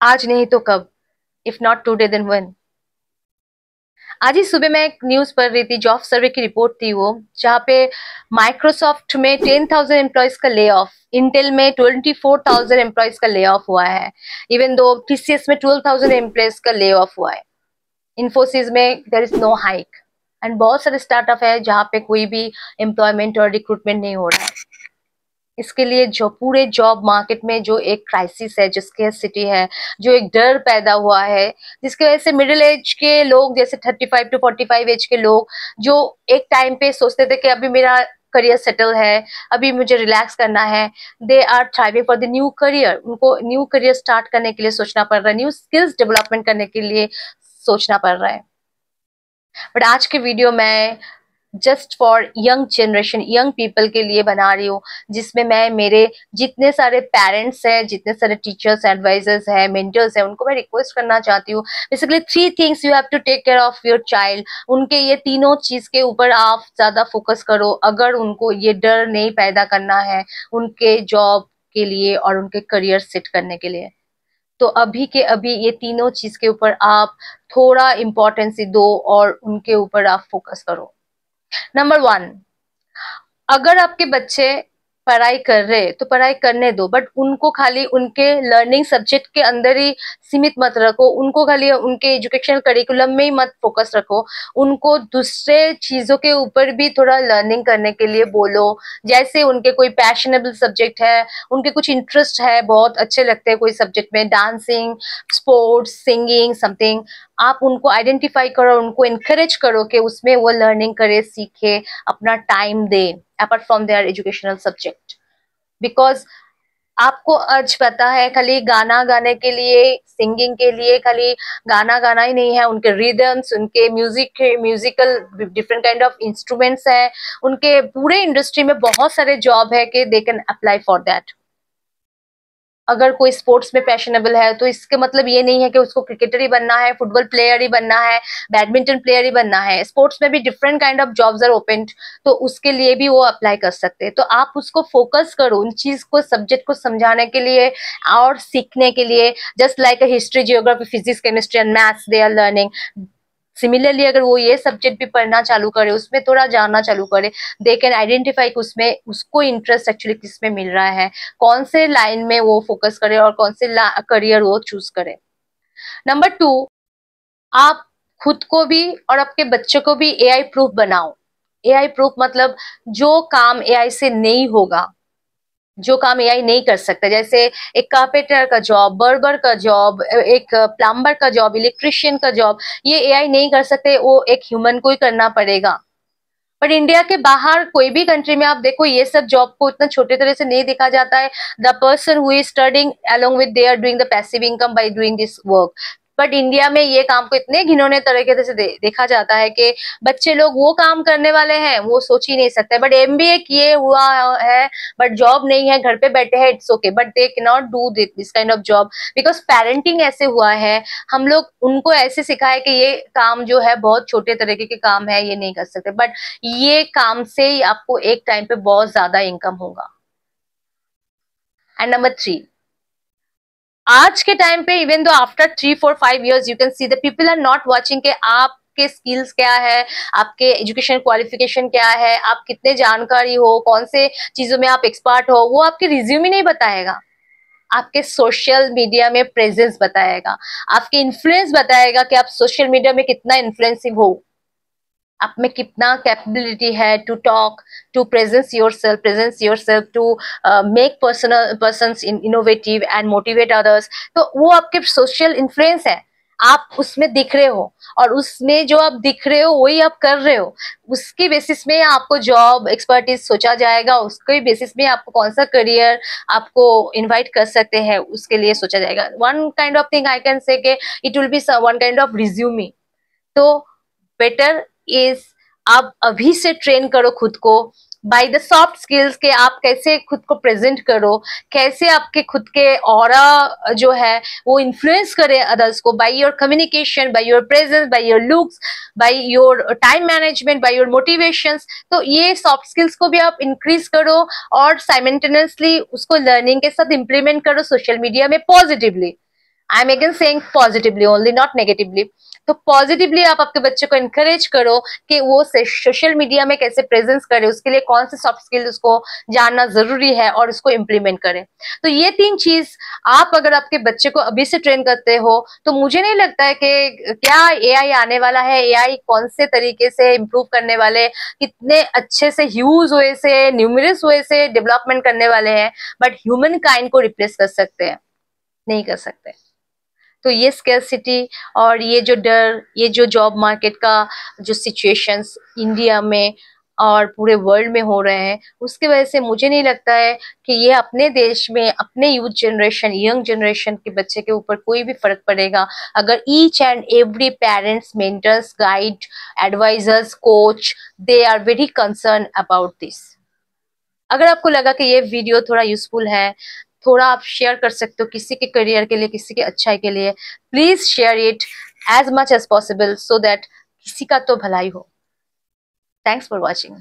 आज नहीं तो कब, if not today then when. आज ही सुबह मैं एक न्यूज पढ़ रही थी, जॉब सर्वे की रिपोर्ट थी वो, जहाँ पे माइक्रोसॉफ्ट में 10,000 एम्प्लॉयज का ले ऑफ, इंटेल में 24,000 एम्प्लॉयज का ले ऑफ हुआ है, इवन दो टीसीएस में 12,000 एम्प्लॉयज का ले ऑफ हुआ है, इन्फोसिस में there is no hike, and बहुत सारे स्टार्टअप है जहाँ पे कोई भी एम्प्लॉयमेंट और रिक्रूटमेंट नहीं हो रहा है। इसके लिए जो पूरे जॉब मार्केट में जो एक क्राइसिस है, जो स्केर्सिटी है, जो एक डर पैदा हुआ है, जिसकी वजह से मिडिल एज के लोग, जैसे 35 to 45 एज के लोग, जो एक टाइम पे सोचते थे कि अभी मेरा करियर सेटल है, अभी मुझे रिलैक्स करना है, they are thriving for the new career. उनको न्यू करियर स्टार्ट करने के लिए सोचना पड़ रहा है, न्यू स्किल्स डेवलपमेंट करने के लिए सोचना पड़ रहा है। बट आज के वीडियो मैं just for young generation, young people के लिए बना रही हूँ, जिसमें मैं मेरे जितने सारे पेरेंट्स हैं, जितने सारे टीचर्स, एडवाइजर्स हैं, मेंटर्स हैं, उनको मैं रिक्वेस्ट करना चाहती हूँ। Basically 3 things you have to take care of your child. उनके ये तीनों चीज के ऊपर आप ज्यादा फोकस करो, अगर उनको ये डर नहीं पैदा करना है उनके जॉब के लिए और उनके करियर सेट करने के लिए। तो अभी के अभी ये तीनों चीज के ऊपर आप थोड़ा इम्पोर्टेंस दो और उनके ऊपर आप फोकस करो। नंबर 1, अगर आपके बच्चे पढ़ाई कर रहे तो पढ़ाई करने दो, बट उनको खाली उनके लर्निंग सब्जेक्ट के अंदर ही सीमित मत रखो, उनको खाली उनके एजुकेशनल करिकुलम में ही मत फोकस रखो, उनको दूसरे चीजों के ऊपर भी थोड़ा लर्निंग करने के लिए बोलो। जैसे उनके कोई पैशनेबल सब्जेक्ट है, उनके कुछ इंटरेस्ट है, बहुत अच्छे लगते हैं कोई सब्जेक्ट में, डांसिंग, स्पोर्ट्स, सिंगिंग, समथिंग, आप उनको आइडेंटिफाई करो, उनको इनकरेज करो कि उसमें वो लर्निंग करे, सीखे, अपना time they apart from there educational subject. Because आपको आज पता है, खाली गाना गाने के लिए, सिंगिंग के लिए खाली गाना गाना ही नहीं है, उनके रिदम्स, उनके musical different kind of instruments है, उनके पूरे इंडस्ट्री में बहुत सारे जॉब है कि they can apply for that. अगर कोई स्पोर्ट्स में पैशनेबल है तो इसके मतलब ये नहीं है कि उसको क्रिकेटर ही बनना है, फुटबॉल प्लेयर ही बनना है, बैडमिंटन प्लेयर ही बनना है। स्पोर्ट्स में भी different kind of jobs are open, तो उसके लिए भी वो अप्लाई कर सकते हैं। तो आप उसको फोकस करो उन चीज को, सब्जेक्ट को समझाने के लिए और सीखने के लिए। Just like history, geography, physics, chemistry and maths they are learning. Similarly अगर वो ये सब्जेक्ट भी पढ़ना चालू करे, उसमें थोड़ा जानना चालू करे, दे कैन आइडेंटिफाई कि उसमें उसको इंटरेस्ट एक्चुअली किस में मिल रहा है, कौन से लाइन में वो फोकस करे और कौन से करियर वो चूज करे। नंबर 2, आप खुद को भी और आपके बच्चों को भी एआई प्रूफ बनाओ। एआई प्रूफ मतलब जो काम एआई से नहीं होगा, जो काम एआई नहीं कर सकता, जैसे एक कारपेंटर का जॉब, बर्बर का जॉब, एक प्लम्बर का जॉब, इलेक्ट्रिशियन का जॉब, ये एआई नहीं कर सकते, वो एक ह्यूमन को ही करना पड़ेगा। पर इंडिया के बाहर कोई भी कंट्री में आप देखो, ये सब जॉब को इतना छोटे तरह से नहीं देखा जाता है। The person who is studying along with they are doing the passive income by doing this work. But India में ये काम को इतने घिनौने तरीके से देखा जाता है कि बच्चे लोग वो काम करने वाले हैं वो सोच ही नहीं सकते, बट एमबीए किए हुआ है बट जॉब नहीं है, घर पे बैठे हैं, it's okay, but they can not do this kind of job because parenting ऐसे हुआ है। हम लोग उनको ऐसे सिखाए कि ये काम जो है बहुत छोटे तरीके के काम है, ये नहीं कर सकते, बट ये काम से ही आपको एक टाइम पे बहुत ज्यादा इनकम होगा। एंड नंबर 3, आज के टाइम पे इवन दो after 3 4 5 years you can see the people are not watching के आपके स्किल्स क्या है, आपके एजुकेशन क्वालिफिकेशन क्या है, आप कितने जानकारी हो, कौन से चीजों में आप एक्सपर्ट हो, वो आपके रिज्यूमे नहीं बताएगा, आपके सोशल मीडिया में प्रेजेंस बताएगा, आपके इन्फ्लुएंस बताएगा कि आप सोशल मीडिया में कितना इन्फ्लुएंसिव हो, आप में कितना कैपेबिलिटी है to talk, to presence yourself to make persons innovative and motivate others. तो वो आपके सोशल इन्फ्लुएंस है, आप उसमें दिख रहे हो, और उसमें जो आप दिख रहे हो वही आप कर रहे हो, उसके बेसिस में आपको जॉब एक्सपर्टीज सोचा जाएगा, उसके बेसिस में आपको कौन सा करियर आपको इनवाइट कर सकते हैं उसके लिए सोचा जाएगा। One kind of thing I can say it will be one kind of resume. तो बेटर इज आप अभी से ट्रेन करो खुद को बाय द सॉफ्ट स्किल्स के आप कैसे खुद को प्रेजेंट करो, कैसे आपके खुद के ऑरा जो है वो इन्फ्लुएंस करे अदर्स को, by your communication, by your presence, by your looks, by your time management, by your motivations. तो ये सॉफ्ट स्किल्स को भी आप इंक्रीज करो और साइमल्टेनियसली उसको लर्निंग के साथ इंप्लीमेंट करो सोशल मीडिया में positively. I am again saying positively only, not negatively. तो पॉजिटिवली आप आपके बच्चे को इनकरेज करो कि वो सोशल मीडिया में कैसे प्रेजेंस करे, उसके लिए कौन से सॉफ्ट स्किल उसको जानना जरूरी है और उसको इम्प्लीमेंट करे। तो ये 3 चीज आप अगर आपके बच्चे को अभी से ट्रेन करते हो तो मुझे नहीं लगता है कि क्या एआई आने वाला है, एआई कौन से तरीके से इम्प्रूव करने वाले, कितने अच्छे से ह्यूज वे से, न्यूमरस वे से डेवलपमेंट करने वाले हैं, बट ह्यूमन काइंड को रिप्लेस कर सकते हैं? नहीं कर सकते। तो ये स्कैरसिटी और ये जो डर, ये जो जॉब मार्केट का जो सिचुएशंस इंडिया में और पूरे वर्ल्ड में हो रहे हैं, उसके वजह से मुझे नहीं लगता है कि ये अपने देश में अपने यूथ जनरेशन, यंग जनरेशन के बच्चे के ऊपर कोई भी फर्क पड़ेगा अगर each and every parents, mentors, guide, advisers, coach, they are very concern about this. अगर आपको लगा कि ये वीडियो थोड़ा यूजफुल है, थोड़ा आप शेयर कर सकते हो किसी के करियर के लिए, किसी के अच्छाई के लिए, please share it as much as possible so that किसी का तो भलाई हो। Thanks for watching.